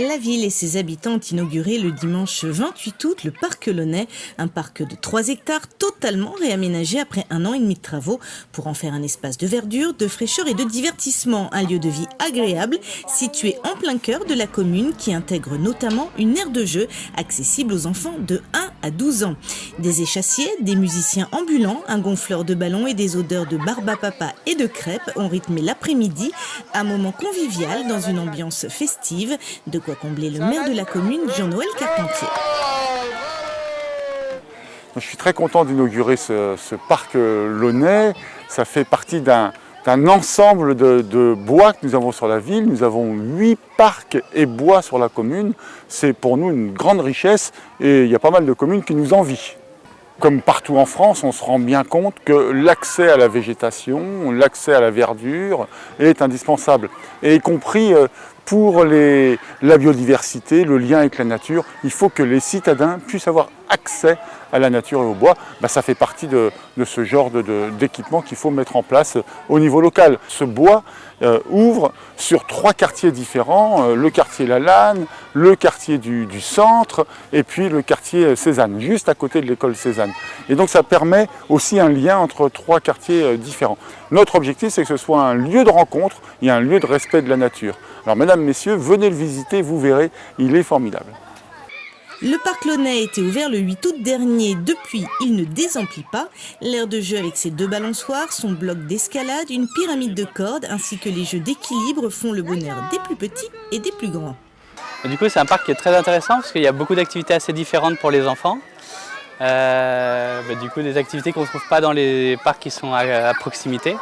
La ville et ses habitants ont inauguré le dimanche 28 août le parc Launay, un parc de 3 hectares totalement réaménagé après 1 an et demi de travaux pour en faire un espace de verdure, de fraîcheur et de divertissement, un lieu de vie agréable situé en plein cœur de la commune qui intègre notamment une aire de jeu accessible aux enfants de 1 à 12 ans. Des échassiers, des musiciens ambulants, un gonfleur de ballons et des odeurs de barbe à papa et de crêpes ont rythmé l'après-midi, un moment convivial dans une ambiance festive, de quoi combler le maire de la commune, Jean-Noël Carpentier. Je suis très content d'inaugurer ce parc Launay. Ça fait partie d'un ensemble de bois que nous avons sur la ville. Nous avons 8 parcs et bois sur la commune. C'est pour nous une grande richesse et il y a pas mal de communes qui nous envient. Comme partout en France, on se rend bien compte que l'accès à la végétation, l'accès à la verdure est indispensable. Et y compris pour la biodiversité, le lien avec la nature, il faut que les citadins puissent avoir accès à la nature et au bois. Ça fait partie de ce genre d'équipement qu'il faut mettre en place au niveau local. Ce bois ouvre sur 3 quartiers différents, le quartier Lalanne, le quartier du centre et puis le quartier Cézanne, juste à côté de l'école Cézanne. Et donc ça permet aussi un lien entre 3 quartiers différents. Notre objectif, c'est que ce soit un lieu de rencontre et un lieu de respect de la nature. Alors mesdames, messieurs, venez le visiter, vous verrez, il est formidable. Le parc Launay a été ouvert le 8 août dernier. Depuis, il ne désemplit pas. L'aire de jeu avec ses 2 balançoires, son bloc d'escalade, une pyramide de cordes ainsi que les jeux d'équilibre font le bonheur des plus petits et des plus grands. Du coup, c'est un parc qui est très intéressant parce qu'il y a beaucoup d'activités assez différentes pour les enfants. Du coup, des activités qu'on ne trouve pas dans les parcs qui sont à proximité.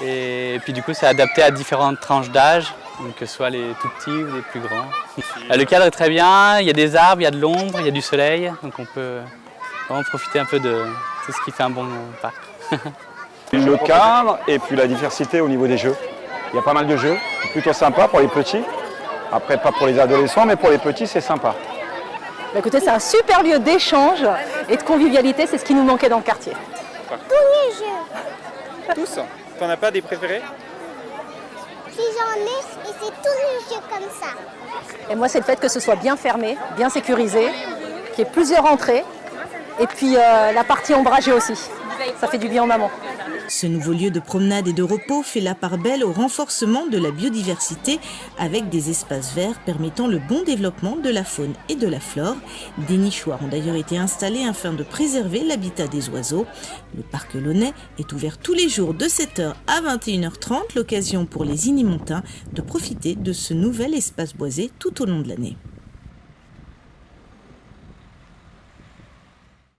Et puis du coup, c'est adapté à différentes tranches d'âge, que ce soit les tout petits ou les plus grands. Le cadre est très bien, il y a des arbres, il y a de l'ombre, il y a du soleil, donc on peut vraiment profiter un peu de tout ce qui fait un bon parc. Le cadre et puis la diversité au niveau des jeux. Il y a pas mal de jeux, plutôt sympa pour les petits. Après, pas pour les adolescents, mais pour les petits, c'est sympa. Écoutez, c'est un super lieu d'échange et de convivialité, c'est ce qui nous manquait dans le quartier. Tous les jeux. Tous? T'en as pas des préférés? Si j'en ai, et c'est tous les jeux comme ça. Et moi, c'est le fait que ce soit bien fermé, bien sécurisé, qu'il y ait plusieurs entrées, et puis la partie ombragée aussi. Ça fait du bien en amont. Ce nouveau lieu de promenade et de repos fait la part belle au renforcement de la biodiversité avec des espaces verts permettant le bon développement de la faune et de la flore. Des nichoirs ont d'ailleurs été installés afin de préserver l'habitat des oiseaux. Le parc Launay est ouvert tous les jours de 7h à 21h30, l'occasion pour les Inimontains de profiter de ce nouvel espace boisé tout au long de l'année.